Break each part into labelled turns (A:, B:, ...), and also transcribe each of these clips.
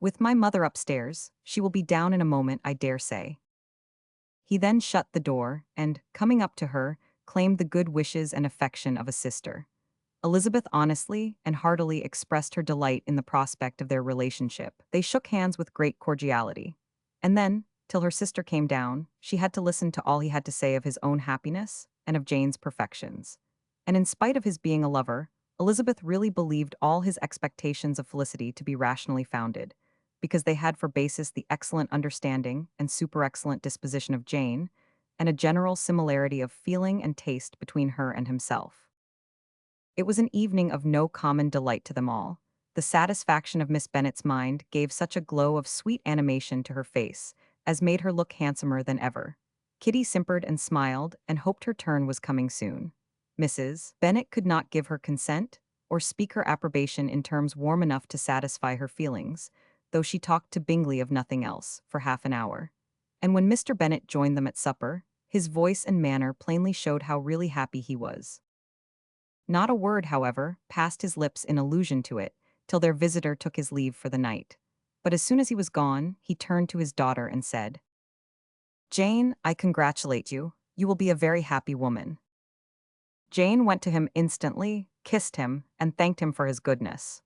A: With my mother upstairs, she will be down in a moment, I dare say." He then shut the door and, coming up to her, claimed the good wishes and affection of a sister. Elizabeth honestly and heartily expressed her delight in the prospect of their relationship. They shook hands with great cordiality. And then, till her sister came down, she had to listen to all he had to say of his own happiness and of Jane's perfections. And in spite of his being a lover, Elizabeth really believed all his expectations of Felicity to be rationally founded, because they had for basis the excellent understanding and super-excellent disposition of Jane, and a general similarity of feeling and taste between her and himself. It was an evening of no common delight to them all. The satisfaction of Miss Bennet's mind gave such a glow of sweet animation to her face as made her look handsomer than ever. Kitty simpered and smiled and hoped her turn was coming soon. Mrs. Bennet could not give her consent or speak her approbation in terms warm enough to satisfy her feelings, though she talked to Bingley of nothing else for half an hour. And when Mr. Bennet joined them at supper, his voice and manner plainly showed how really happy he was. Not a word, however, passed his lips in allusion to it, till their visitor took his leave for the night. But as soon as he was gone, he turned to his daughter and said, "Jane, I congratulate you. You will be a very happy woman." Jane went to him instantly, kissed him, and thanked him for his goodness.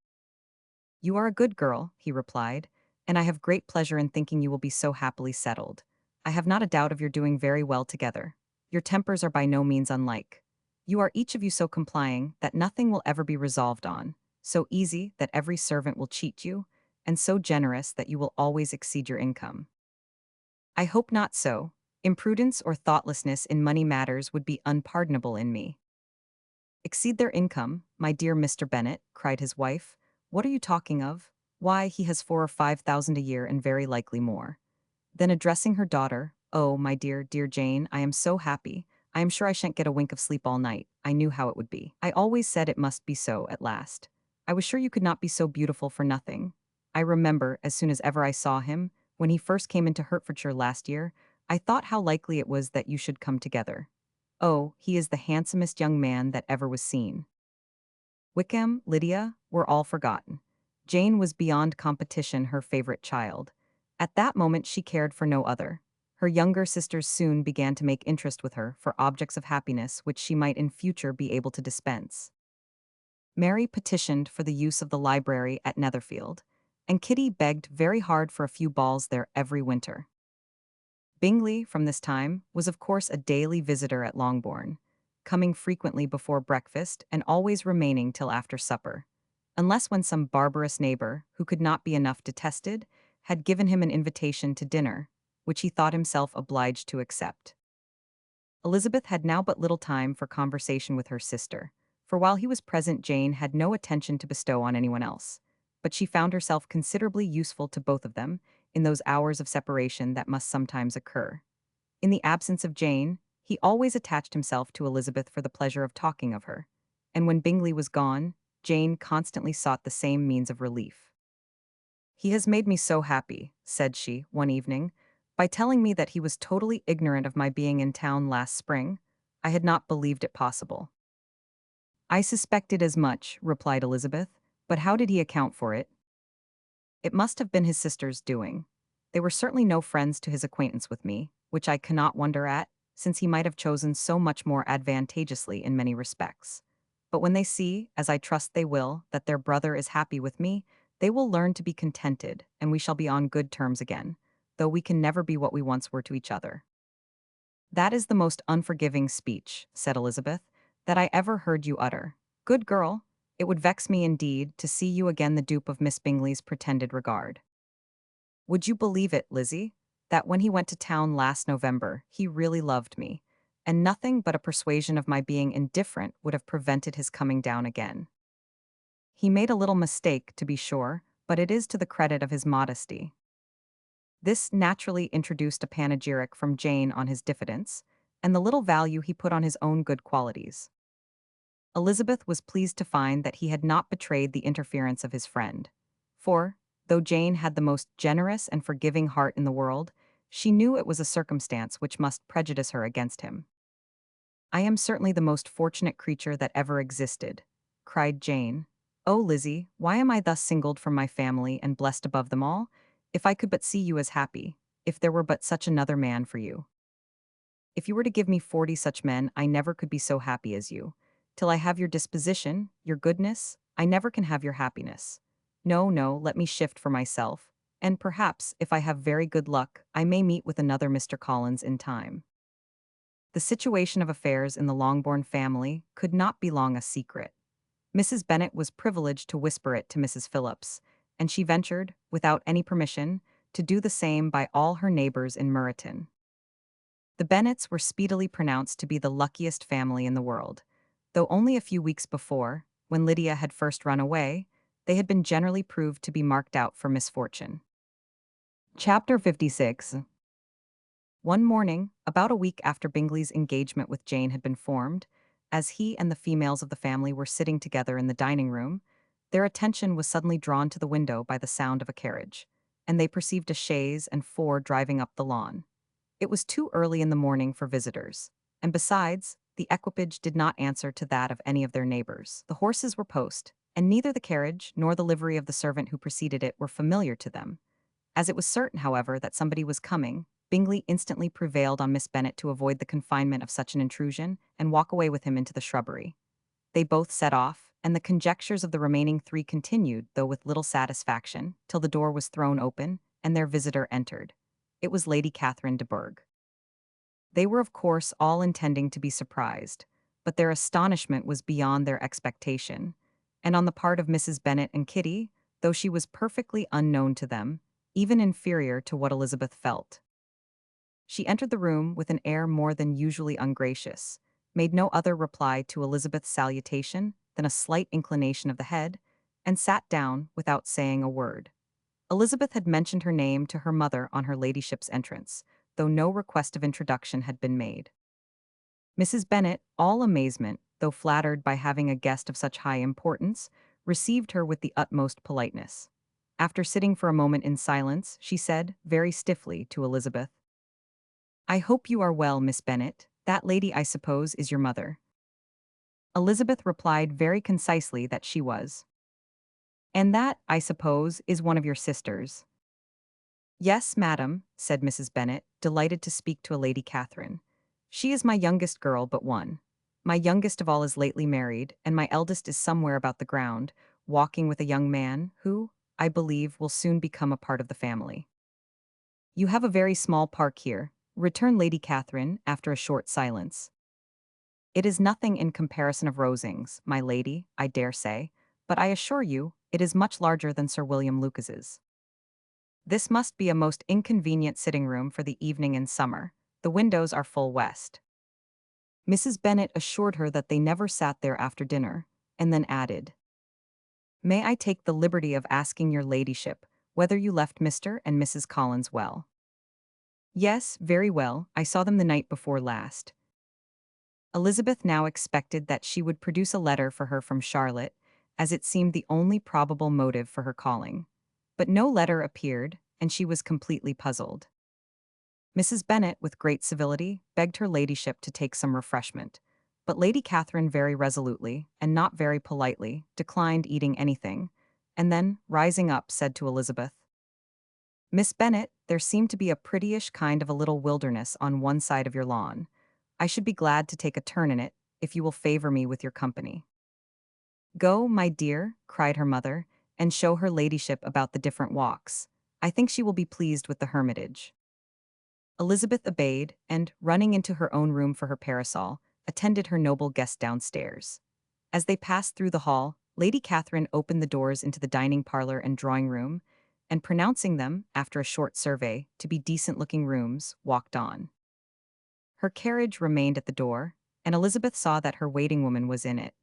A: "You are a good girl," he replied, "and I have great pleasure in thinking you will be so happily settled. I have not a doubt of your doing very well together. Your tempers are by no means unlike. You are each of you so complying that nothing will ever be resolved on, so easy that every servant will cheat you, and so generous that you will always exceed your income. I hope not so. Imprudence or thoughtlessness in money matters would be unpardonable in me." "Exceed their income, my dear Mr. Bennet," cried his wife. "What are you talking of? Why, he has 4 or 5 thousand a year and very likely more." Then addressing her daughter, "Oh, my dear, dear Jane, I am so happy. I am sure I shan't get a wink of sleep all night. I knew how it would be. I always said it must be so at last. I was sure you could not be so beautiful for nothing. I remember, as soon as ever I saw him, when he first came into Hertfordshire last year, I thought how likely it was that you should come together. Oh, he is the handsomest young man that ever was seen." Wickham, Lydia, were all forgotten. Jane was beyond competition her favorite child. At that moment she cared for no other. Her younger sisters soon began to make interest with her for objects of happiness which she might in future be able to dispense. Mary petitioned for the use of the library at Netherfield, and Kitty begged very hard for a few balls there every winter. Bingley, from this time, was of course a daily visitor at Longbourn, coming frequently before breakfast and always remaining till after supper, unless when some barbarous neighbor, who could not be enough detested, had given him an invitation to dinner, which he thought himself obliged to accept. Elizabeth had now but little time for conversation with her sister, for while he was present Jane had no attention to bestow on anyone else, but she found herself considerably useful to both of them in those hours of separation that must sometimes occur. In the absence of Jane, he always attached himself to Elizabeth for the pleasure of talking of her, and when Bingley was gone, Jane constantly sought the same means of relief. "He has made me so happy," said she, one evening, "by telling me that he was totally ignorant of my being in town last spring. I had not believed it possible." "I suspected as much," replied Elizabeth, "but how did he account for it?" "It must have been his sister's doing. They were certainly no friends to his acquaintance with me, which I cannot wonder at, since he might have chosen so much more advantageously in many respects. But when they see, as I trust they will, that their brother is happy with me, they will learn to be contented, and we shall be on good terms again, though we can never be what we once were to each other." "That is the most unforgiving speech," said Elizabeth, "that I ever heard you utter. Good girl, it would vex me indeed to see you again the dupe of Miss Bingley's pretended regard. Would you believe it, Lizzie, that when he went to town last November, he really loved me, and nothing but a persuasion of my being indifferent would have prevented his coming down again. He made a little mistake, to be sure, but it is to the credit of his modesty." This naturally introduced a panegyric from Jane on his diffidence, and the little value he put on his own good qualities. Elizabeth was pleased to find that he had not betrayed the interference of his friend, for, though Jane had the most generous and forgiving heart in the world, she knew it was a circumstance which must prejudice her against him. "I am certainly the most fortunate creature that ever existed," cried Jane. Oh, Lizzie, why am I thus singled from my family and blessed above them all? If I could but see you as happy, if there were but such another man for you. If you were to give me 40 such men, I never could be so happy as you. Till I have your disposition, your goodness, I never can have your happiness. No, no, let me shift for myself, and perhaps, if I have very good luck, I may meet with another Mr. Collins in time. The situation of affairs in the Longbourn family could not be long a secret. Mrs. Bennet was privileged to whisper it to Mrs. Phillips, and she ventured, without any permission, to do the same by all her neighbors in Meryton. The Bennets were speedily pronounced to be the luckiest family in the world, though only a few weeks before, when Lydia had first run away, they had been generally proved to be marked out for misfortune. Chapter 56. One morning, about a week after Bingley's engagement with Jane had been formed, as he and the females of the family were sitting together in the dining room, their attention was suddenly drawn to the window by the sound of a carriage, and they perceived a chaise and four driving up the lawn. It was too early in the morning for visitors, and besides, the equipage did not answer to that of any of their neighbors. The horses were post, and neither the carriage nor the livery of the servant who preceded it were familiar to them. As it was certain, however, that somebody was coming, Bingley instantly prevailed on Miss Bennet to avoid the confinement of such an intrusion and walk away with him into the shrubbery. They both set off, and the conjectures of the remaining three continued, though with little satisfaction, till the door was thrown open, and their visitor entered. It was Lady Catherine de Bourgh. They were, of course, all intending to be surprised, but their astonishment was beyond their expectation, and on the part of Mrs. Bennet and Kitty, though she was perfectly unknown to them, even inferior to what Elizabeth felt. She entered the room with an air more than usually ungracious, made no other reply to Elizabeth's salutation than a slight inclination of the head, and sat down without saying a word. Elizabeth had mentioned her name to her mother on her ladyship's entrance, though no request of introduction had been made. Mrs. Bennet, all amazement, though flattered by having a guest of such high importance, received her with the utmost politeness. After sitting for a moment in silence, she said, very stiffly, to Elizabeth, "I hope you are well, Miss Bennet. That lady, I suppose, is your mother." Elizabeth replied very concisely that she was. "And that, I suppose, is one of your sisters." "Yes, madam," said Mrs. Bennet, delighted to speak to a Lady Catherine. "She is my youngest girl but one. My youngest of all is lately married, and my eldest is somewhere about the ground, walking with a young man who, I believe, will soon become a part of the family." "You have a very small park here," returned Lady Catherine after a short silence. "It is nothing in comparison of Rosings, my lady, I dare say, but I assure you, it is much larger than Sir William Lucas's. This must be a most inconvenient sitting room for the evening in summer. The windows are full west." Mrs. Bennet assured her that they never sat there after dinner, and then added, "May I take the liberty of asking your ladyship whether you left Mr. and Mrs. Collins well?" "Yes, very well. I saw them the night before last." Elizabeth now expected that she would produce a letter for her from Charlotte, as it seemed the only probable motive for her calling. But no letter appeared, and she was completely puzzled. Mrs. Bennet, with great civility, begged her ladyship to take some refreshment, but Lady Catherine very resolutely, and not very politely, declined eating anything, and then, rising up, said to Elizabeth, "Miss Bennet, there seemed to be a prettyish kind of a little wilderness on one side of your lawn. I should be glad to take a turn in it, if you will favor me with your company." "Go, my dear," cried her mother, "and show her ladyship about the different walks. I think she will be pleased with the hermitage." Elizabeth obeyed, and, running into her own room for her parasol, attended her noble guest downstairs. As they passed through the hall, Lady Catherine opened the doors into the dining parlor and drawing room, and pronouncing them, after a short survey, to be decent-looking rooms, walked on. Her carriage remained at the door, and Elizabeth saw that her waiting woman was in it.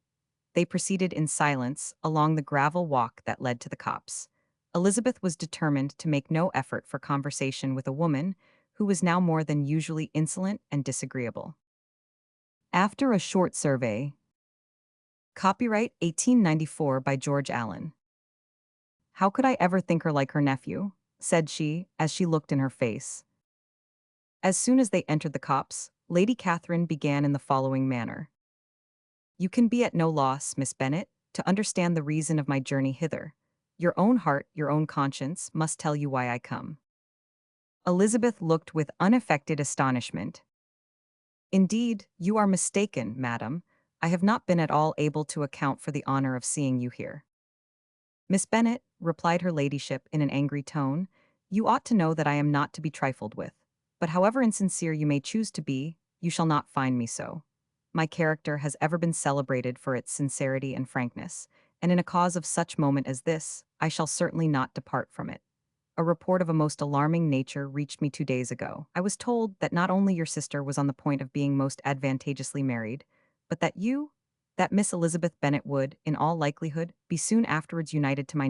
A: They proceeded in silence along the gravel walk that led to the copse. Elizabeth was determined to make no effort for conversation with a woman who was now more than usually insolent and disagreeable. After a short survey, copyright 1894 by George Allen. "How could I ever think her like her nephew?" said she, as she looked in her face. As soon as they entered the copse, Lady Catherine began in the following manner. "You can be at no loss, Miss Bennet, to understand the reason of my journey hither. Your own heart, your own conscience, must tell you why I come." Elizabeth looked with unaffected astonishment. "Indeed, you are mistaken, madam. I have not been at all able to account for the honor of seeing you here." "Miss Bennet," replied her ladyship in an angry tone, "you ought to know that I am not to be trifled with. But however insincere you may choose to be, you shall not find me so. My character has ever been celebrated for its sincerity and frankness, and in a cause of such moment as this, I shall certainly not depart from it. A report of a most alarming nature reached me 2 days ago. I was told that not only your sister was on the point of being most advantageously married, but that Miss Elizabeth Bennet would, in all likelihood, be soon afterwards united to my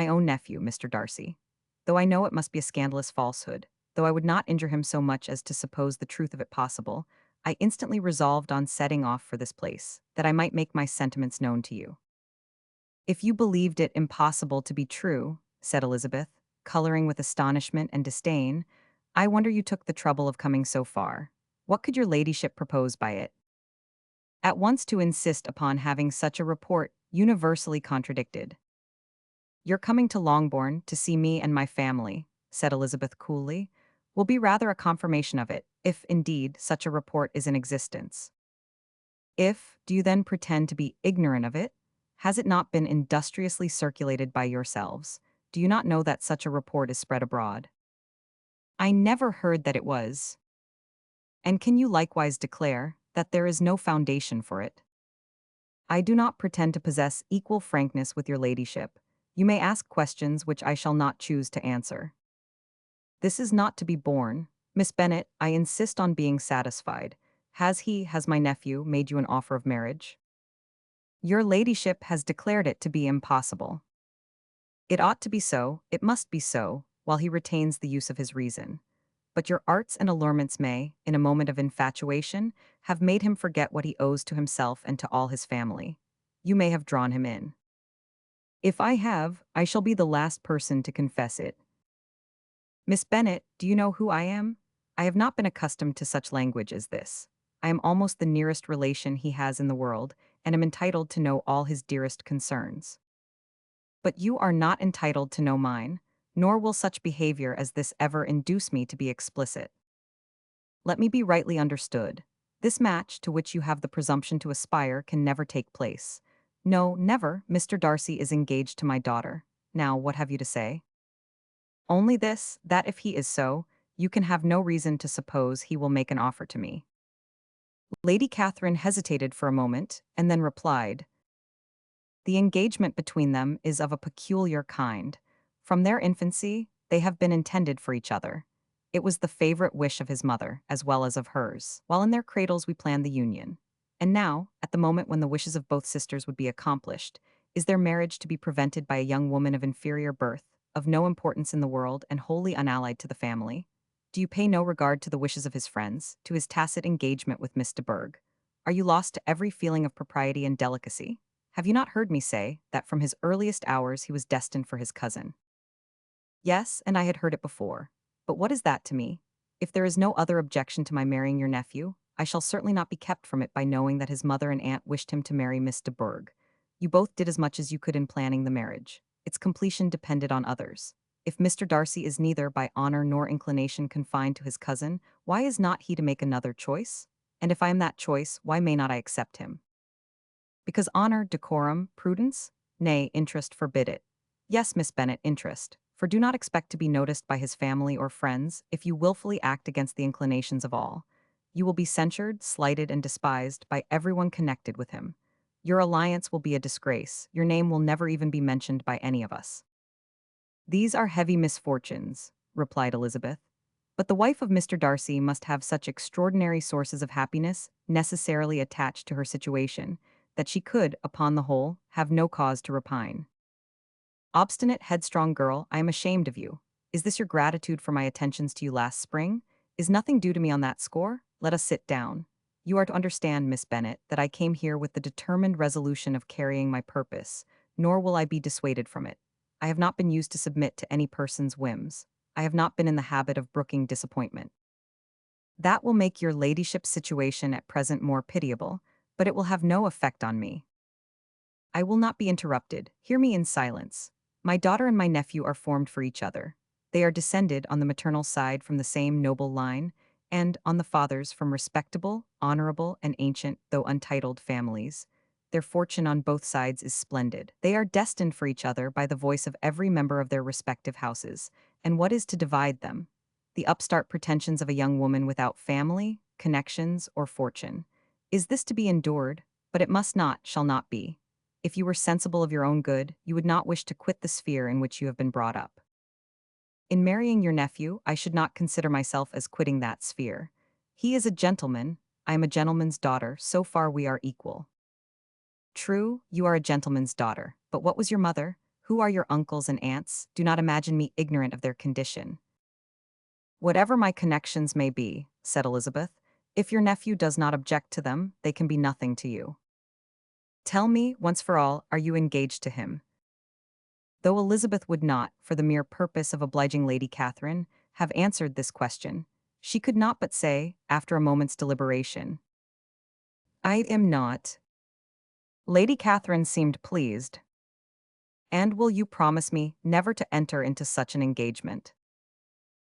A: own nephew, Mr. Darcy. Though I know it must be a scandalous falsehood, though I would not injure him so much as to suppose the truth of it possible, I instantly resolved on setting off for this place, that I might make my sentiments known to you." "If you believed it impossible to be true," said Elizabeth, coloring with astonishment and disdain, "I wonder you took the trouble of coming so far. What could your ladyship propose by it?" "At once to insist upon having such a report universally contradicted." "Your coming to Longbourn to see me and my family," said Elizabeth coolly, "will be rather a confirmation of it, if, indeed, such a report is in existence." "If, do you then pretend to be ignorant of it? Has it not been industriously circulated by yourselves? Do you not know that such a report is spread abroad?" "I never heard that it was." "And can you likewise declare that there is no foundation for it?" "I do not pretend to possess equal frankness with your ladyship. You may ask questions which I shall not choose to answer." "This is not to be borne. Miss Bennet, I insist on being satisfied. Has my nephew made you an offer of marriage?" "Your ladyship has declared it to be impossible." "It ought to be so, it must be so, while he retains the use of his reason. But your arts and allurements may, in a moment of infatuation, have made him forget what he owes to himself and to all his family. You may have drawn him in." "If I have, I shall be the last person to confess it." "Miss Bennet, do you know who I am? I have not been accustomed to such language as this. I am almost the nearest relation he has in the world, and am entitled to know all his dearest concerns. But you are not entitled to know mine, nor will such behavior as this ever induce me to be explicit. Let me be rightly understood. This match, to which you have the presumption to aspire, can never take place. No, never. Mr. Darcy is engaged to my daughter. Now, what have you to say?" "Only this, that if he is so, you can have no reason to suppose he will make an offer to me." Lady Catherine hesitated for a moment, and then replied, "The engagement between them is of a peculiar kind. From their infancy, they have been intended for each other. It was the favorite wish of his mother, as well as of hers, while in their cradles we planned the union. And now, at the moment when the wishes of both sisters would be accomplished, is their marriage to be prevented by a young woman of inferior birth, of no importance in the world, and wholly unallied to the family? Do you pay no regard to the wishes of his friends, to his tacit engagement with Miss de Bourgh? Are you lost to every feeling of propriety and delicacy? Have you not heard me say that from his earliest hours he was destined for his cousin?" "Yes, and I had heard it before. But what is that to me? If there is no other objection to my marrying your nephew, I shall certainly not be kept from it by knowing that his mother and aunt wished him to marry Miss de Bourgh. You both did as much as you could in planning the marriage. Its completion depended on others. If Mr. Darcy is neither by honor nor inclination confined to his cousin, why is not he to make another choice? And if I am that choice, why may not I accept him? Because honor, decorum, prudence? Nay, interest forbid it. Yes, Miss Bennet, interest. For do not expect to be noticed by his family or friends if you wilfully act against the inclinations of all. You will be censured, slighted, and despised by everyone connected with him. Your alliance will be a disgrace. Your name will never even be mentioned by any of us." "These are heavy misfortunes," replied Elizabeth. "But the wife of Mr. Darcy must have such extraordinary sources of happiness necessarily attached to her situation, that she could, upon the whole, have no cause to repine. Obstinate, headstrong girl, I am ashamed of you. Is this your gratitude for my attentions to you last spring? Is nothing due to me on that score? Let us sit down. You are to understand, Miss Bennet, that I came here with the determined resolution of carrying my purpose, nor will I be dissuaded from it. I have not been used to submit to any person's whims. I have not been in the habit of brooking disappointment. That will make your ladyship's situation at present more pitiable, but it will have no effect on me. I will not be interrupted. Hear me in silence. My daughter and my nephew are formed for each other. They are descended on the maternal side from the same noble line, and on the father's from respectable, honorable, and ancient, though untitled, families. Their fortune on both sides is splendid. They are destined for each other by the voice of every member of their respective houses. And what is to divide them? The upstart pretensions of a young woman without family, connections, or fortune. Is this to be endured? But it must not, shall not be. If you were sensible of your own good, you would not wish to quit the sphere in which you have been brought up. In marrying your nephew, I should not consider myself as quitting that sphere. He is a gentleman, I am a gentleman's daughter, so far we are equal. True, you are a gentleman's daughter, but what was your mother? Who are your uncles and aunts? Do not imagine me ignorant of their condition. Whatever my connections may be, said Elizabeth, if your nephew does not object to them, they can be nothing to you. Tell me, once for all, are you engaged to him? Though Elizabeth would not, for the mere purpose of obliging Lady Catherine, have answered this question, she could not but say, after a moment's deliberation, I am not. Lady Catherine seemed pleased. And will you promise me never to enter into such an engagement?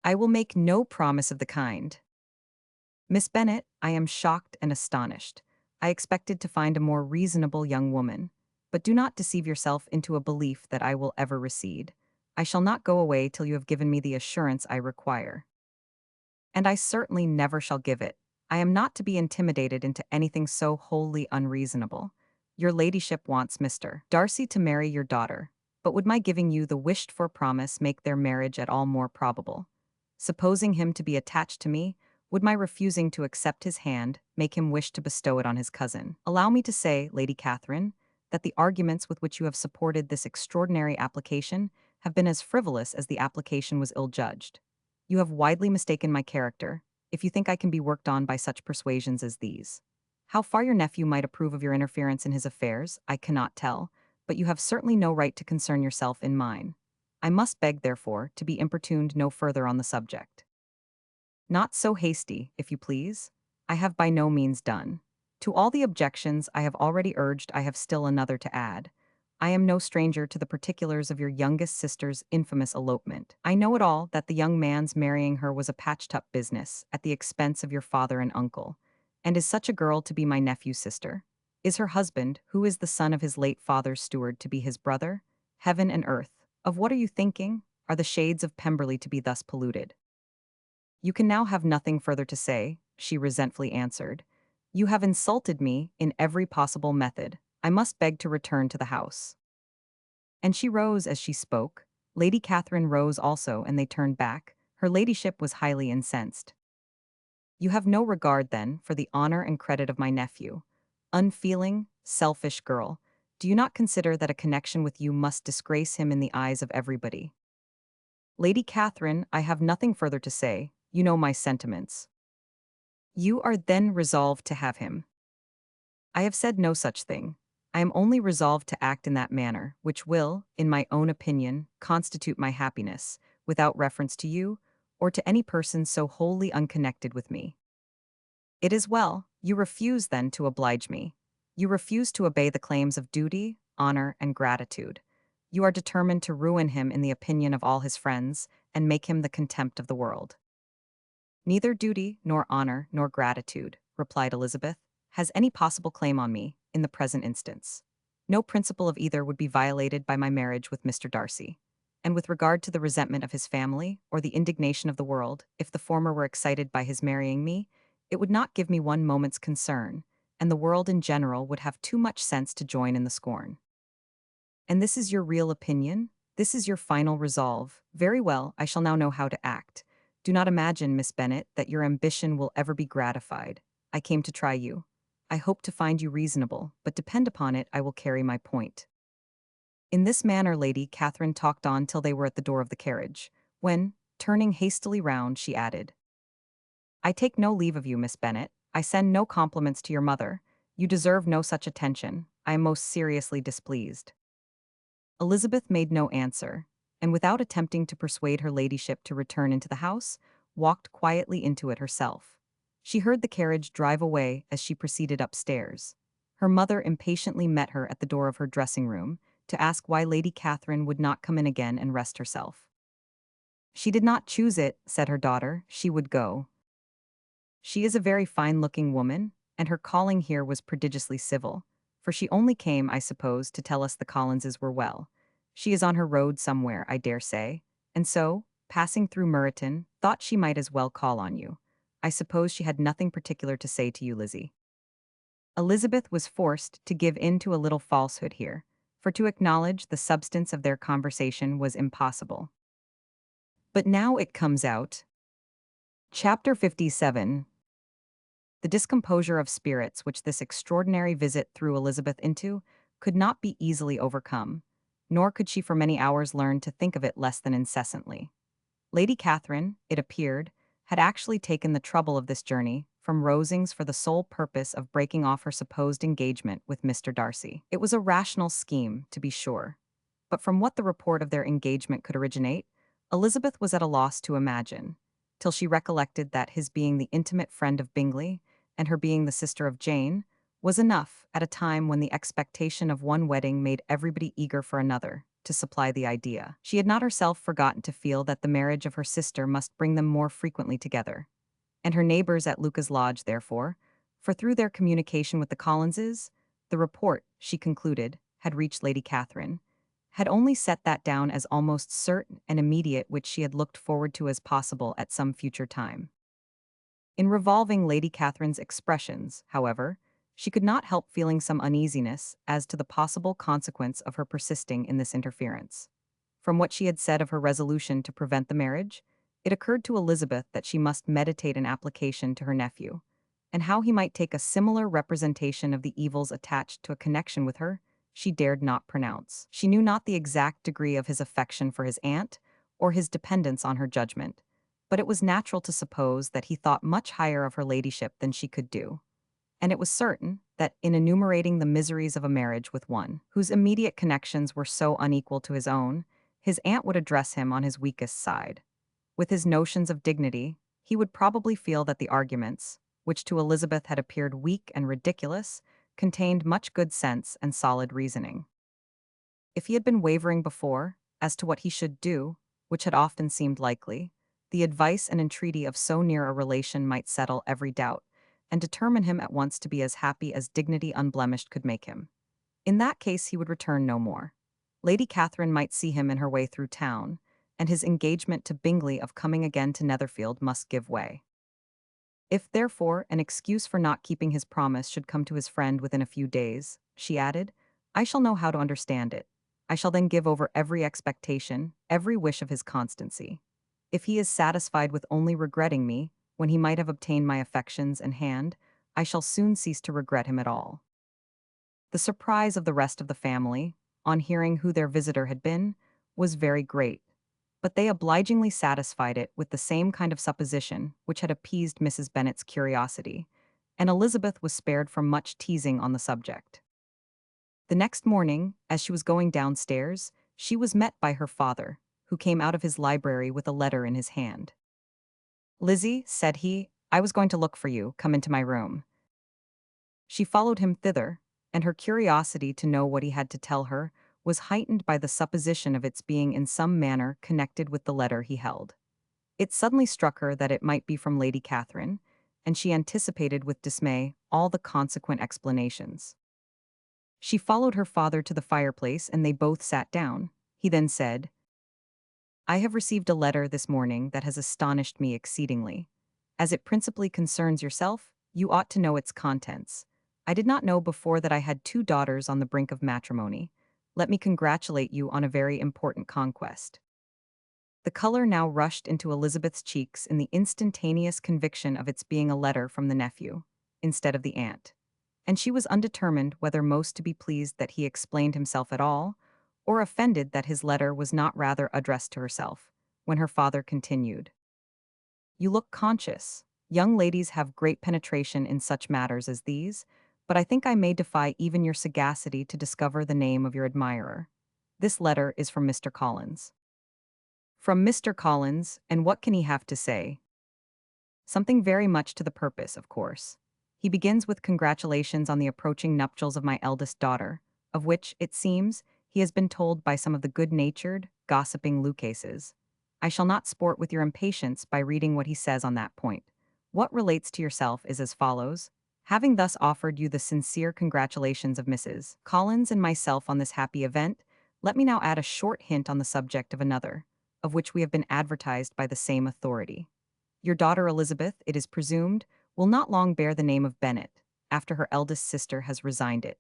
A: I will make no promise of the kind. Miss Bennet, I am shocked and astonished. I expected to find a more reasonable young woman. But do not deceive yourself into a belief that I will ever recede. I shall not go away till you have given me the assurance I require. And I certainly never shall give it. I am not to be intimidated into anything so wholly unreasonable. Your ladyship wants Mr. Darcy to marry your daughter, but would my giving you the wished-for promise make their marriage at all more probable? Supposing him to be attached to me, would my refusing to accept his hand make him wish to bestow it on his cousin? Allow me to say, Lady Catherine, that the arguments with which you have supported this extraordinary application have been as frivolous as the application was ill-judged. You have widely mistaken my character, if you think I can be worked on by such persuasions as these. How far your nephew might approve of your interference in his affairs, I cannot tell, but you have certainly no right to concern yourself in mine. I must beg, therefore, to be importuned no further on the subject. Not so hasty, if you please. I have by no means done. To all the objections I have already urged, I have still another to add. I am no stranger to the particulars of your youngest sister's infamous elopement. I know it all, that the young man's marrying her was a patched-up business, at the expense of your father and uncle. And is such a girl to be my nephew's sister? Is her husband, who is the son of his late father's steward, to be his brother? Heaven and earth, of what are you thinking? Are the shades of Pemberley to be thus polluted? You can now have nothing further to say, she resentfully answered. You have insulted me in every possible method. I must beg to return to the house. And she rose as she spoke. Lady Catherine rose also, and they turned back. Her ladyship was highly incensed. You have no regard, then, for the honor and credit of my nephew. Unfeeling, selfish girl, do you not consider that a connection with you must disgrace him in the eyes of everybody? Lady Catherine, I have nothing further to say. You know my sentiments. You are then resolved to have him. I have said no such thing. I am only resolved to act in that manner, which will, in my own opinion, constitute my happiness, without reference to you, or to any person so wholly unconnected with me. It is well. You refuse, then, to oblige me. You refuse to obey the claims of duty, honor, and gratitude. You are determined to ruin him in the opinion of all his friends, and make him the contempt of the world. Neither duty, nor honor, nor gratitude, replied Elizabeth, has any possible claim on me, in the present instance. No principle of either would be violated by my marriage with Mr. Darcy. And with regard to the resentment of his family, or the indignation of the world, if the former were excited by his marrying me, it would not give me one moment's concern, and the world in general would have too much sense to join in the scorn. And this is your real opinion? This is your final resolve? Very well, I shall now know how to act. Do not imagine, Miss Bennet, that your ambition will ever be gratified. I came to try you. I hope to find you reasonable, but depend upon it, I will carry my point. In this manner Lady Catherine talked on till they were at the door of the carriage, when, turning hastily round, she added, I take no leave of you, Miss Bennet. I send no compliments to your mother. You deserve no such attention. I am most seriously displeased. Elizabeth made no answer, and without attempting to persuade her ladyship to return into the house, walked quietly into it herself. She heard the carriage drive away as she proceeded upstairs. Her mother impatiently met her at the door of her dressing room to ask why Lady Catherine would not come in again and rest herself. She did not choose it, said her daughter, she would go. She is a very fine-looking woman, and her calling here was prodigiously civil, for she only came, I suppose, to tell us the Collinses were well. She is on her road somewhere, I dare say, and so, passing through Meryton, thought she might as well call on you. I suppose she had nothing particular to say to you, Lizzie. Elizabeth was forced to give in to a little falsehood here, for to acknowledge the substance of their conversation was impossible. But now it comes out. Chapter 57. The discomposure of spirits which this extraordinary visit threw Elizabeth into could not be easily overcome, nor could she for many hours learn to think of it less than incessantly. Lady Catherine, it appeared, had actually taken the trouble of this journey from Rosings for the sole purpose of breaking off her supposed engagement with Mr. Darcy. It was a rational scheme, to be sure, but from what the report of their engagement could originate, Elizabeth was at a loss to imagine, till she recollected that his being the intimate friend of Bingley, and her being the sister of Jane, was enough, at a time when the expectation of one wedding made everybody eager for another, to supply the idea. She had not herself forgotten to feel that the marriage of her sister must bring them more frequently together, and her neighbours at Lucas Lodge, therefore, for through their communication with the Collinses, the report, she concluded, had reached Lady Catherine, had only set that down as almost certain and immediate, which she had looked forward to as possible at some future time. In revolving Lady Catherine's expressions, however, she could not help feeling some uneasiness as to the possible consequence of her persisting in this interference. From what she had said of her resolution to prevent the marriage, it occurred to Elizabeth that she must meditate an application to her nephew, and how he might take a similar representation of the evils attached to a connection with her, she dared not pronounce. She knew not the exact degree of his affection for his aunt, or his dependence on her judgment, but it was natural to suppose that he thought much higher of her ladyship than she could do. And it was certain that in enumerating the miseries of a marriage with one whose immediate connections were so unequal to his own, his aunt would address him on his weakest side. With his notions of dignity, he would probably feel that the arguments, which to Elizabeth had appeared weak and ridiculous, contained much good sense and solid reasoning. If he had been wavering before, as to what he should do, which had often seemed likely, the advice and entreaty of so near a relation might settle every doubt, and determine him at once to be as happy as dignity unblemished could make him. In that case he would return no more. Lady Catherine might see him in her way through town, and his engagement to Bingley of coming again to Netherfield must give way. If, therefore, an excuse for not keeping his promise should come to his friend within a few days, she added, I shall know how to understand it. I shall then give over every expectation, every wish of his constancy. If he is satisfied with only regretting me, when he might have obtained my affections and hand, I shall soon cease to regret him at all. The surprise of the rest of the family, on hearing who their visitor had been, was very great, but they obligingly satisfied it with the same kind of supposition which had appeased Mrs. Bennet's curiosity, and Elizabeth was spared from much teasing on the subject. The next morning, as she was going downstairs, she was met by her father, who came out of his library with a letter in his hand. Lizzie, said he, I was going to look for you, come into my room. She followed him thither, and her curiosity to know what he had to tell her was heightened by the supposition of its being in some manner connected with the letter he held. It suddenly struck her that it might be from Lady Catherine, and she anticipated with dismay all the consequent explanations. She followed her father to the fireplace, and they both sat down. He then said, I have received a letter this morning that has astonished me exceedingly. As it principally concerns yourself, you ought to know its contents. I did not know before that I had 2 daughters on the brink of matrimony. Let me congratulate you on a very important conquest. The color now rushed into Elizabeth's cheeks in the instantaneous conviction of its being a letter from the nephew, instead of the aunt, and she was undetermined whether most to be pleased that he explained himself at all, or offended that his letter was not rather addressed to herself, when her father continued. You look conscious. Young ladies have great penetration in such matters as these, but I think I may defy even your sagacity to discover the name of your admirer. This letter is from Mr. Collins. From Mr. Collins, and what can he have to say? Something very much to the purpose, of course. He begins with congratulations on the approaching nuptials of my eldest daughter, of which, it seems, he has been told by some of the good-natured, gossiping Lucases. I shall not sport with your impatience by reading what he says on that point. What relates to yourself is as follows. Having thus offered you the sincere congratulations of Mrs. Collins and myself on this happy event, let me now add a short hint on the subject of another, of which we have been advertised by the same authority. Your daughter Elizabeth, it is presumed, will not long bear the name of Bennet, after her eldest sister has resigned it,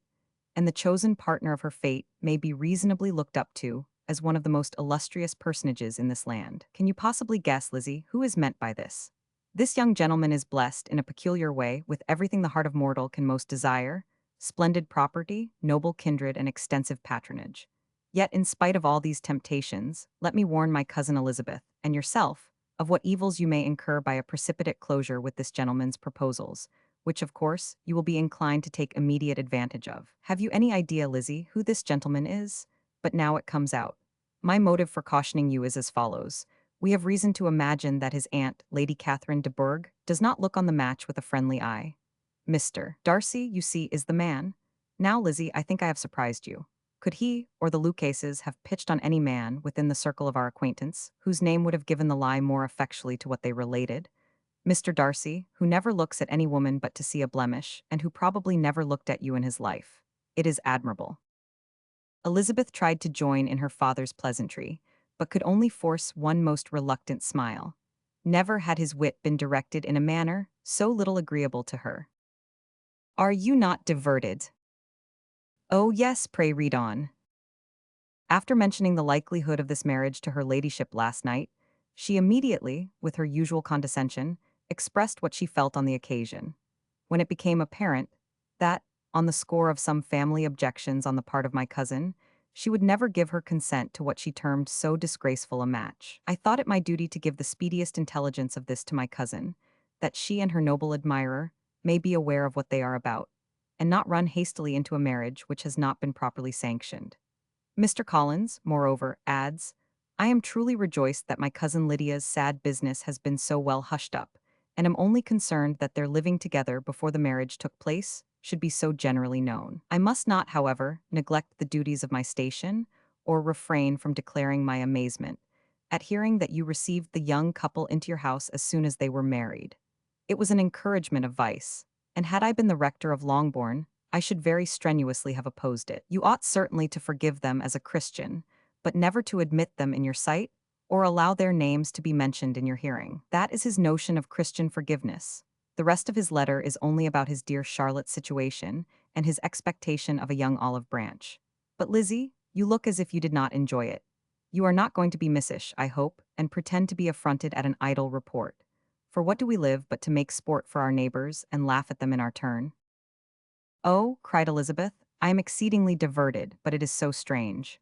A: and the chosen partner of her fate may be reasonably looked up to as one of the most illustrious personages in this land. Can you possibly guess, Lizzie, who is meant by this? This young gentleman is blessed in a peculiar way with everything the heart of mortal can most desire: splendid property, noble kindred, and extensive patronage. Yet, in spite of all these temptations, let me warn my cousin Elizabeth, and yourself, of what evils you may incur by a precipitate closure with this gentleman's proposals, which, of course, you will be inclined to take immediate advantage of. Have you any idea, Lizzie, who this gentleman is? But now it comes out. My motive for cautioning you is as follows. We have reason to imagine that his aunt, Lady Catherine de Bourgh, does not look on the match with a friendly eye. Mr. Darcy, you see, is the man. Now, Lizzie, I think I have surprised you. Could he, or the Lucases, have pitched on any man within the circle of our acquaintance, whose name would have given the lie more effectually to what they related? Mr. Darcy, who never looks at any woman but to see a blemish, and who probably never looked at you in his life. It is admirable. Elizabeth tried to join in her father's pleasantry, but could only force one most reluctant smile. Never had his wit been directed in a manner so little agreeable to her. Are you not diverted? Oh yes, pray read on. After mentioning the likelihood of this marriage to her ladyship last night, she immediately, with her usual condescension, expressed what she felt on the occasion. When it became apparent that, on the score of some family objections on the part of my cousin, she would never give her consent to what she termed so disgraceful a match, I thought it my duty to give the speediest intelligence of this to my cousin, that she and her noble admirer may be aware of what they are about, and not run hastily into a marriage which has not been properly sanctioned. Mr. Collins, moreover, adds, I am truly rejoiced that my cousin Lydia's sad business has been so well hushed up, and am only concerned that their living together before the marriage took place should be so generally known. I must not, however, neglect the duties of my station, or refrain from declaring my amazement at hearing that you received the young couple into your house as soon as they were married. It was an encouragement of vice, and had I been the rector of Longbourn, I should very strenuously have opposed it. You ought certainly to forgive them as a Christian, but never to admit them in your sight, or allow their names to be mentioned in your hearing. That is his notion of Christian forgiveness. The rest of his letter is only about his dear Charlotte's situation and his expectation of a young olive branch. But Lizzie, you look as if you did not enjoy it. You are not going to be missish, I hope, and pretend to be affronted at an idle report. For what do we live but to make sport for our neighbors and laugh at them in our turn? Oh, cried Elizabeth, I am exceedingly diverted, but it is so strange.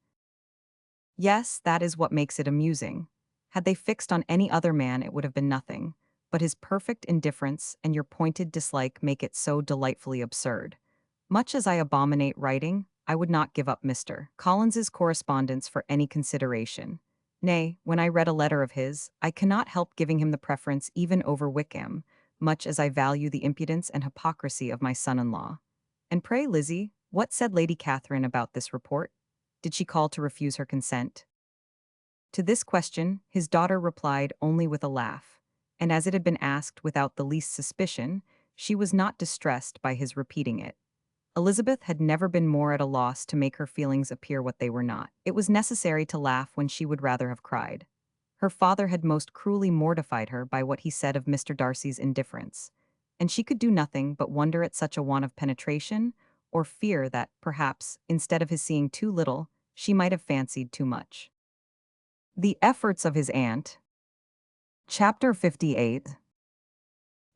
A: Yes, that is what makes it amusing. Had they fixed on any other man, it would have been nothing, but his perfect indifference and your pointed dislike make it so delightfully absurd. Much as I abominate writing, I would not give up Mr. Collins's correspondence for any consideration. Nay, when I read a letter of his, I cannot help giving him the preference even over Wickham, much as I value the impudence and hypocrisy of my son-in-law. And pray, Lizzie, what said Lady Catherine about this report? Did she call to refuse her consent? To this question, his daughter replied only with a laugh, and as it had been asked without the least suspicion, she was not distressed by his repeating it. Elizabeth had never been more at a loss to make her feelings appear what they were not. It was necessary to laugh when she would rather have cried. Her father had most cruelly mortified her by what he said of Mr. Darcy's indifference, and she could do nothing but wonder at such a want of penetration, or fear that, perhaps, instead of his seeing too little, she might have fancied too much. The efforts of his aunt. Chapter 58.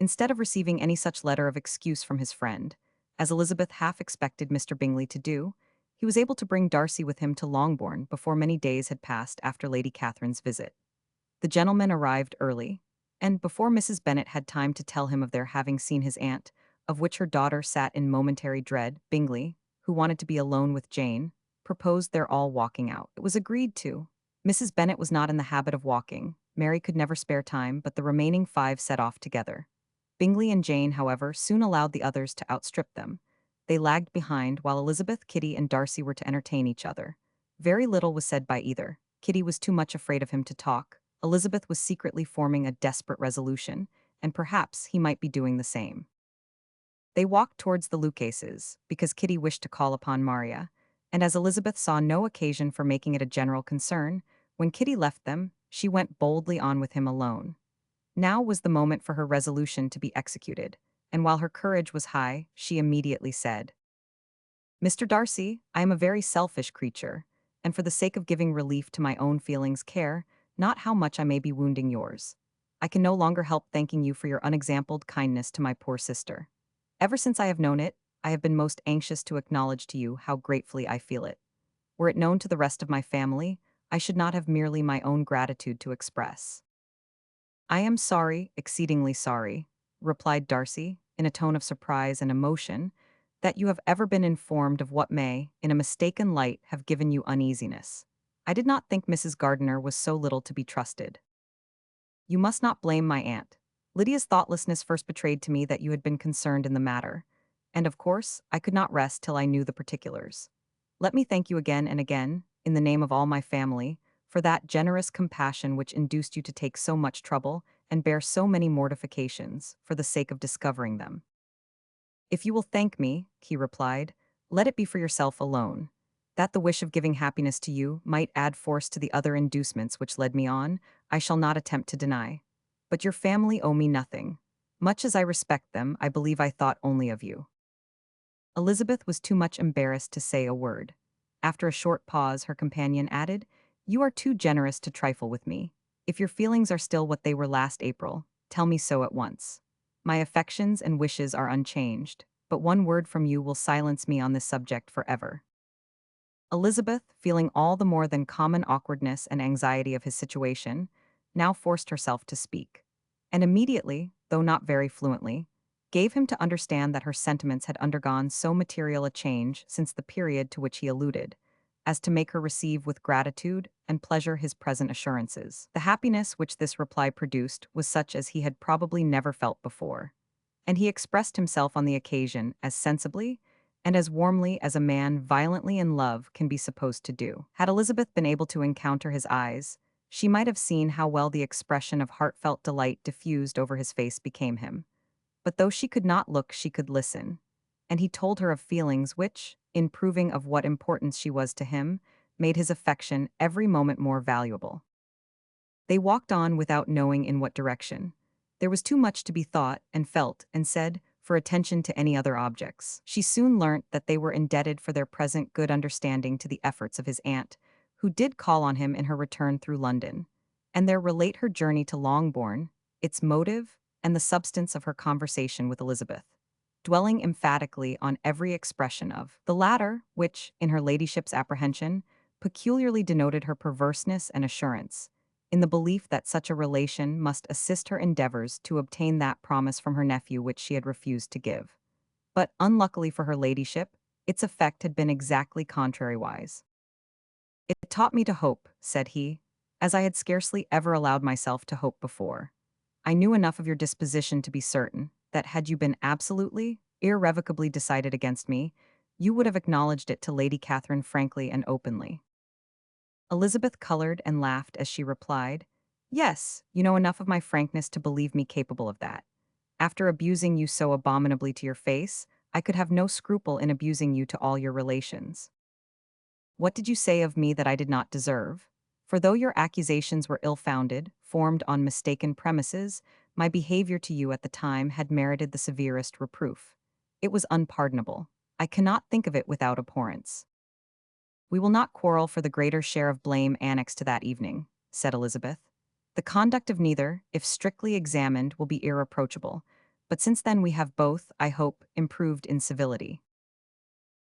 A: Instead of receiving any such letter of excuse from his friend, as Elizabeth half expected Mr. Bingley to do, he was able to bring Darcy with him to Longbourn before many days had passed after Lady Catherine's visit. The gentlemen arrived early, and before Mrs. Bennet had time to tell him of their having seen his aunt, of which her daughter sat in momentary dread, Bingley, who wanted to be alone with Jane, proposed their all walking out. It was agreed to. Mrs. Bennet was not in the habit of walking. Mary could never spare time, but the remaining five set off together. Bingley and Jane, however, soon allowed the others to outstrip them. They lagged behind while Elizabeth, Kitty, and Darcy were to entertain each other. Very little was said by either. Kitty was too much afraid of him to talk. Elizabeth was secretly forming a desperate resolution, and perhaps he might be doing the same. They walked towards the Lucases, because Kitty wished to call upon Maria, and as Elizabeth saw no occasion for making it a general concern, when Kitty left them, she went boldly on with him alone. Now was the moment for her resolution to be executed, and while her courage was high, she immediately said, "Mr. Darcy, I am a very selfish creature, and for the sake of giving relief to my own feelings care, not how much I may be wounding yours. I can no longer help thanking you for your unexampled kindness to my poor sister. Ever since I have known it, I have been most anxious to acknowledge to you how gratefully I feel it. Were it known to the rest of my family, I should not have merely my own gratitude to express." "I am sorry, exceedingly sorry," replied Darcy, in a tone of surprise and emotion, "that you have ever been informed of what may, in a mistaken light, have given you uneasiness. I did not think Mrs. Gardiner was so little to be trusted. You must not blame my aunt. Lydia's thoughtlessness first betrayed to me that you had been concerned in the matter, and of course, I could not rest till I knew the particulars. Let me thank you again and again, in the name of all my family, for that generous compassion which induced you to take so much trouble and bear so many mortifications for the sake of discovering them." "If you will thank me," he replied, "let it be for yourself alone. That the wish of giving happiness to you might add force to the other inducements which led me on, I shall not attempt to deny. But your family owe me nothing. Much as I respect them, I believe I thought only of you." Elizabeth was too much embarrassed to say a word. After a short pause, her companion added, "You are too generous to trifle with me. If your feelings are still what they were last April, tell me so at once. My affections and wishes are unchanged, but one word from you will silence me on this subject forever." Elizabeth, feeling all the more than common awkwardness and anxiety of his situation, now forced herself to speak, and immediately, though not very fluently, gave him to understand that her sentiments had undergone so material a change since the period to which he alluded, as to make her receive with gratitude and pleasure his present assurances. The happiness which this reply produced was such as he had probably never felt before, and he expressed himself on the occasion as sensibly and as warmly as a man violently in love can be supposed to do. Had Elizabeth been able to encounter his eyes, she might have seen how well the expression of heartfelt delight diffused over his face became him. But though she could not look, she could listen, and he told her of feelings which, in proving of what importance she was to him, made his affection every moment more valuable. They walked on without knowing in what direction. There was too much to be thought and felt and said for attention to any other objects. She soon learnt that they were indebted for their present good understanding to the efforts of his aunt, who did call on him in her return through London, and there relate her journey to Longbourn, its motive, and the substance of her conversation with Elizabeth, dwelling emphatically on every expression of the latter, which, in her ladyship's apprehension, peculiarly denoted her perverseness and assurance, in the belief that such a relation must assist her endeavors to obtain that promise from her nephew which she had refused to give. But, unluckily for her ladyship, its effect had been exactly contrariwise. "It taught me to hope," said he, "as I had scarcely ever allowed myself to hope before. I knew enough of your disposition to be certain that had you been absolutely, irrevocably decided against me, you would have acknowledged it to Lady Catherine frankly and openly." Elizabeth colored and laughed as she replied, "Yes, you know enough of my frankness to believe me capable of that. After abusing you so abominably to your face, I could have no scruple in abusing you to all your relations. What did you say of me that I did not deserve? For though your accusations were ill-founded, formed on mistaken premises, my behavior to you at the time had merited the severest reproof. It was unpardonable. I cannot think of it without abhorrence." "We will not quarrel for the greater share of blame annexed to that evening," said Elizabeth. "The conduct of neither, if strictly examined, will be irreproachable, but since then we have both, I hope, improved in civility.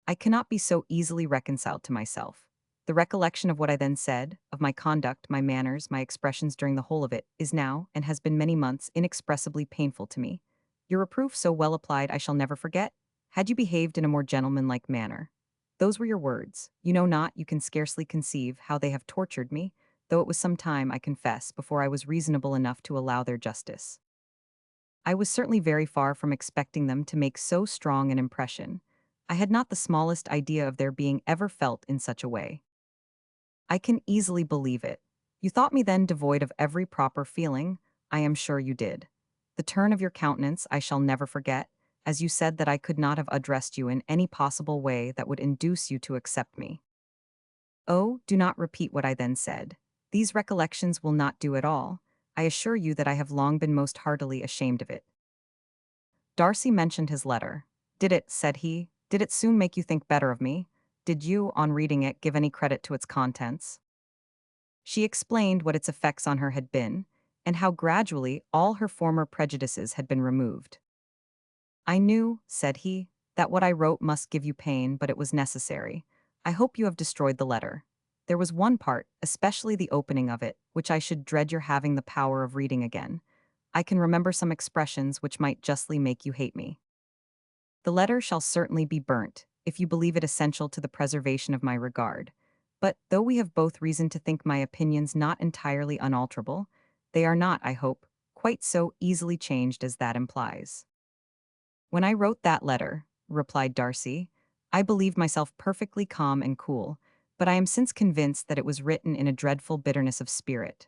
A: I cannot be so easily reconciled to myself. The recollection of what I then said, of my conduct, my manners, my expressions during the whole of it, is now, and has been many months, inexpressibly painful to me. Your reproof so well applied I shall never forget. Had you behaved in a more gentlemanlike manner. Those were your words. You know not, you can scarcely conceive how they have tortured me, though it was some time, I confess, before I was reasonable enough to allow their justice." I was certainly very far from expecting them to make so strong an impression. I had not the smallest idea of their being ever felt in such a way. I can easily believe it. You thought me then devoid of every proper feeling. I am sure you did. The turn of your countenance I shall never forget, as you said that I could not have addressed you in any possible way that would induce you to accept me. Oh, do not repeat what I then said. These recollections will not do at all. I assure you that I have long been most heartily ashamed of it. Darcy mentioned his letter. Did it, said he, did it soon make you think better of me? Did you, on reading it, give any credit to its contents? She explained what its effects on her had been, and how gradually all her former prejudices had been removed. I knew, said he, that what I wrote must give you pain, but it was necessary. I hope you have destroyed the letter. There was one part, especially the opening of it, which I should dread your having the power of reading again. I can remember some expressions which might justly make you hate me. The letter shall certainly be burnt, if you believe it essential to the preservation of my regard. But, though we have both reason to think my opinions not entirely unalterable, they are not, I hope, quite so easily changed as that implies. When I wrote that letter, replied Darcy, I believed myself perfectly calm and cool, but I am since convinced that it was written in a dreadful bitterness of spirit.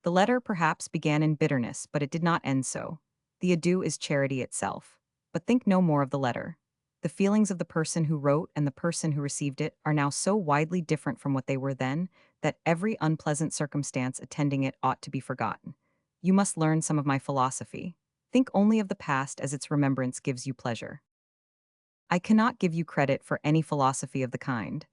A: The letter perhaps began in bitterness, but it did not end so. The adieu is charity itself. But think no more of the letter. The feelings of the person who wrote and the person who received it are now so widely different from what they were then, that every unpleasant circumstance attending it ought to be forgotten. You must learn some of my philosophy. Think only of the past as its remembrance gives you pleasure. I cannot give you credit for any philosophy of the kind.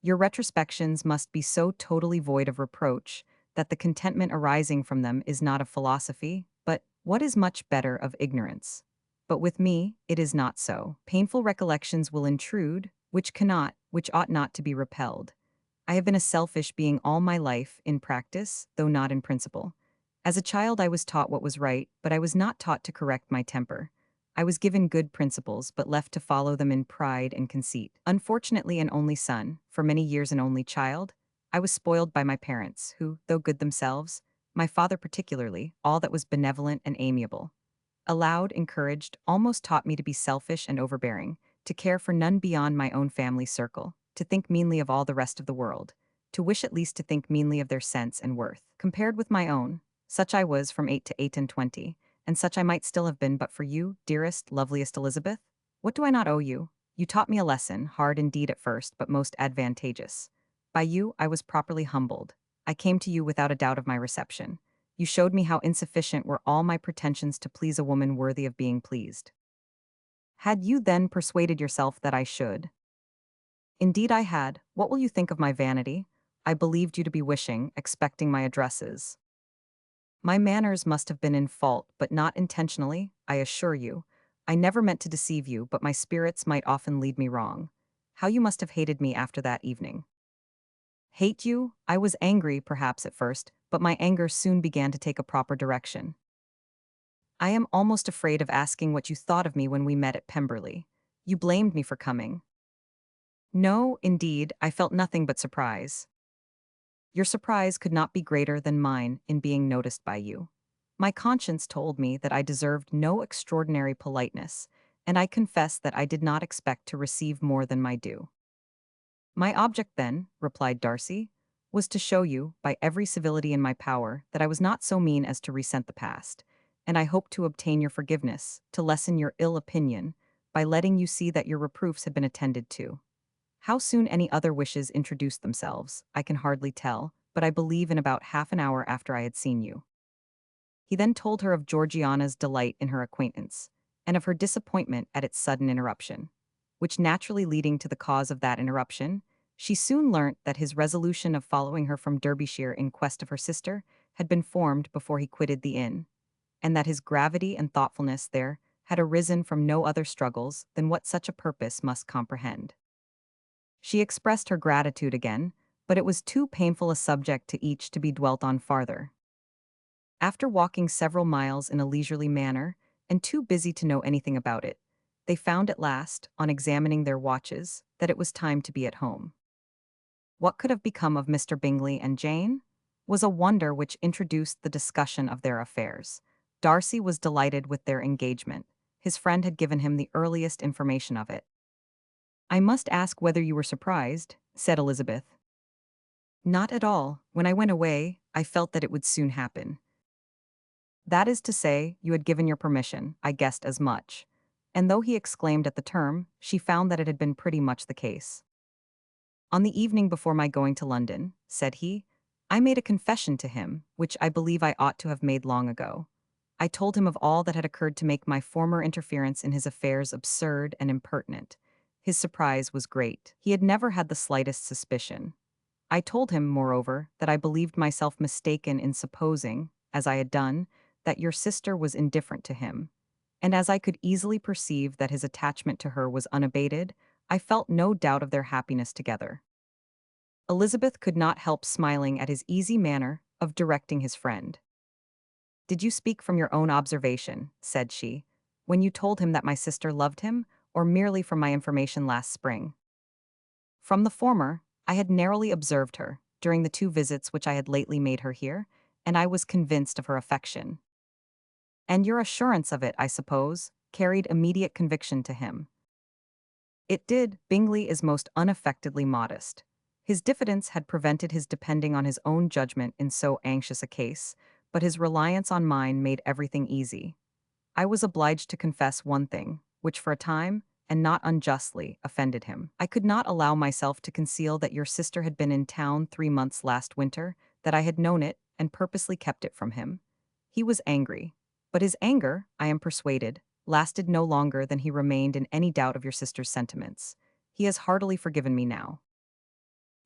A: Your retrospections must be so totally void of reproach that the contentment arising from them is not of philosophy, but, what is much better, of ignorance. But with me, it is not so. Painful recollections will intrude, which ought not to be repelled. I have been a selfish being all my life, in practice, though not in principle. As a child I was taught what was right, but I was not taught to correct my temper. I was given good principles, but left to follow them in pride and conceit. Unfortunately an only son, for many years an only child, I was spoiled by my parents, who, though good themselves, my father particularly, all that was benevolent and amiable, allowed, encouraged, almost taught me to be selfish and overbearing, to care for none beyond my own family circle, to think meanly of all the rest of the world, to wish at least to think meanly of their sense and worth. Compared with my own, such I was from 8 to 8 and 20, and such I might still have been but for you, dearest, loveliest Elizabeth. What do I not owe you? You taught me a lesson, hard indeed at first, but most advantageous. By you I was properly humbled. I came to you without a doubt of my reception. You showed me how insufficient were all my pretensions to please a woman worthy of being pleased. Had you then persuaded yourself that I should? Indeed I had. What will you think of my vanity? I believed you to be wishing, expecting my addresses. My manners must have been in fault, but not intentionally, I assure you. I never meant to deceive you, but my spirits might often lead me wrong. How you must have hated me after that evening. Hate you? I was angry, perhaps, at first, but my anger soon began to take a proper direction. I am almost afraid of asking what you thought of me when we met at Pemberley. You blamed me for coming. No, indeed, I felt nothing but surprise. Your surprise could not be greater than mine in being noticed by you. My conscience told me that I deserved no extraordinary politeness, and I confess that I did not expect to receive more than my due. My object then, replied Darcy, was to show you, by every civility in my power, that I was not so mean as to resent the past, and I hoped to obtain your forgiveness, to lessen your ill opinion, by letting you see that your reproofs had been attended to. How soon any other wishes introduced themselves, I can hardly tell, but I believe in about half an hour after I had seen you. He then told her of Georgiana's delight in her acquaintance, and of her disappointment at its sudden interruption, which naturally leading to the cause of that interruption, she soon learnt that his resolution of following her from Derbyshire in quest of her sister had been formed before he quitted the inn, and that his gravity and thoughtfulness there had arisen from no other struggles than what such a purpose must comprehend. She expressed her gratitude again, but it was too painful a subject to each to be dwelt on farther. After walking several miles in a leisurely manner, and too busy to know anything about it, they found at last, on examining their watches, that it was time to be at home. What could have become of Mr. Bingley and Jane? Was a wonder which introduced the discussion of their affairs. Darcy was delighted with their engagement. His friend had given him the earliest information of it. "I must ask whether you were surprised," said Elizabeth. "Not at all. When I went away, I felt that it would soon happen." "That is to say, you had given your permission, I guessed as much." And though he exclaimed at the term, she found that it had been pretty much the case. "On the evening before my going to London," said he, "I made a confession to him, which I believe I ought to have made long ago. I told him of all that had occurred to make my former interference in his affairs absurd and impertinent. His surprise was great. He had never had the slightest suspicion. I told him, moreover, that I believed myself mistaken in supposing, as I had done, that your sister was indifferent to him. And as I could easily perceive that his attachment to her was unabated, I felt no doubt of their happiness together." Elizabeth could not help smiling at his easy manner of directing his friend. "Did you speak from your own observation," said she, "when you told him that my sister loved him, or merely from my information last spring?" "From the former. I had narrowly observed her, during the 2 visits which I had lately made her here, and I was convinced of her affection." "And your assurance of it, I suppose, carried immediate conviction to him?" "It did. Bingley is most unaffectedly modest. His diffidence had prevented his depending on his own judgment in so anxious a case, but his reliance on mine made everything easy. I was obliged to confess one thing, which for a time, and not unjustly, offended him. I could not allow myself to conceal that your sister had been in town 3 months last winter, that I had known it, and purposely kept it from him. He was angry, but his anger, I am persuaded, lasted no longer than he remained in any doubt of your sister's sentiments. He has heartily forgiven me now."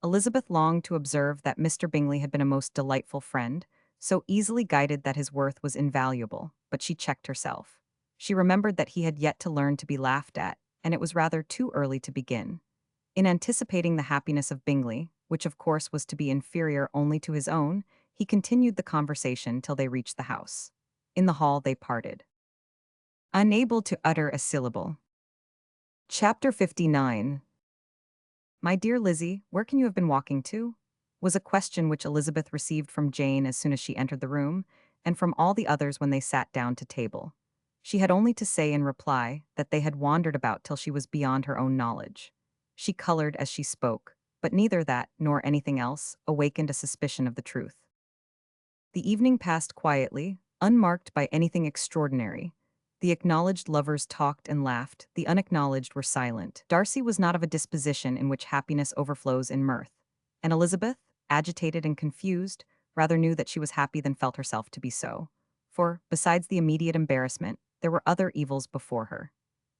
A: Elizabeth longed to observe that Mr. Bingley had been a most delightful friend, so easily guided that his worth was invaluable, but she checked herself. She remembered that he had yet to learn to be laughed at, and it was rather too early to begin. In anticipating the happiness of Bingley, which of course was to be inferior only to his own, he continued the conversation till they reached the house. In the hall they parted, unable to utter a syllable. Chapter 59. "My dear Lizzie, where can you have been walking to?" was a question which Elizabeth received from Jane as soon as she entered the room, and from all the others when they sat down to table. She had only to say in reply that they had wandered about till she was beyond her own knowledge. She colored as she spoke, but neither that, nor anything else, awakened a suspicion of the truth. The evening passed quietly, unmarked by anything extraordinary. The acknowledged lovers talked and laughed, the unacknowledged were silent. Darcy was not of a disposition in which happiness overflows in mirth, and Elizabeth, agitated and confused, rather knew that she was happy than felt herself to be so. For, besides the immediate embarrassment, there were other evils before her.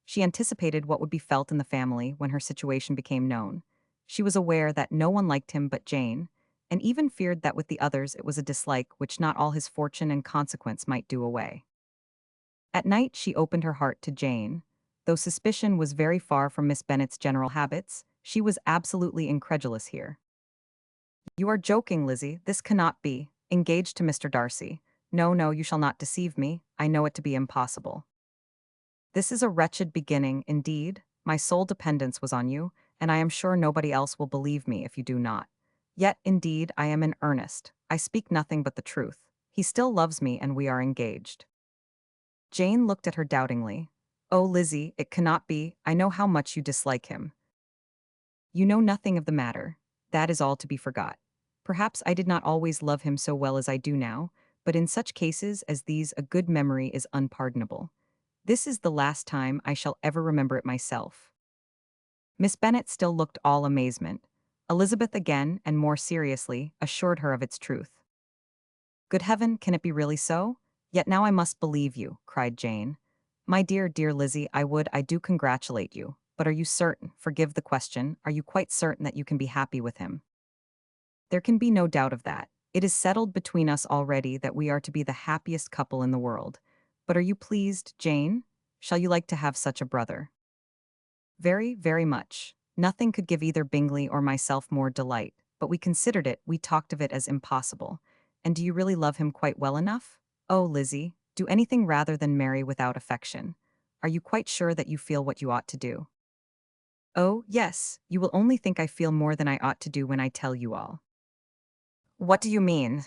A: She anticipated what would be felt in the family when her situation became known. She was aware that no one liked him but Jane, and even feared that with the others it was a dislike which not all his fortune and consequence might do away. At night she opened her heart to Jane. Though suspicion was very far from Miss Bennet's general habits, she was absolutely incredulous here. "You are joking, Lizzie, this cannot be. Engaged to Mr. Darcy? No, no, you shall not deceive me, I know it to be impossible." "This is a wretched beginning, indeed. My sole dependence was on you, and I am sure nobody else will believe me if you do not. Yet, indeed, I am in earnest. I speak nothing but the truth. He still loves me and we are engaged." Jane looked at her doubtingly. "Oh, Lizzie, it cannot be. I know how much you dislike him." "You know nothing of the matter. That is all to be forgot. Perhaps I did not always love him so well as I do now, but in such cases as these a good memory is unpardonable. This is the last time I shall ever remember it myself." Miss Bennet still looked all amazement. Elizabeth again, and more seriously, assured her of its truth. "Good heaven, can it be really so? Yet now I must believe you," cried Jane. "My dear, dear Lizzie, I do congratulate you. But are you certain, forgive the question, are you quite certain that you can be happy with him?" "There can be no doubt of that. It is settled between us already that we are to be the happiest couple in the world. But are you pleased, Jane? Shall you like to have such a brother?" "Very, very much. Nothing could give either Bingley or myself more delight, but we considered it, we talked of it as impossible. And do you really love him quite well enough? Oh, Lizzie, do anything rather than marry without affection. Are you quite sure that you feel what you ought to do?" "Oh, yes, you will only think I feel more than I ought to do when I tell you all." "What do you mean?"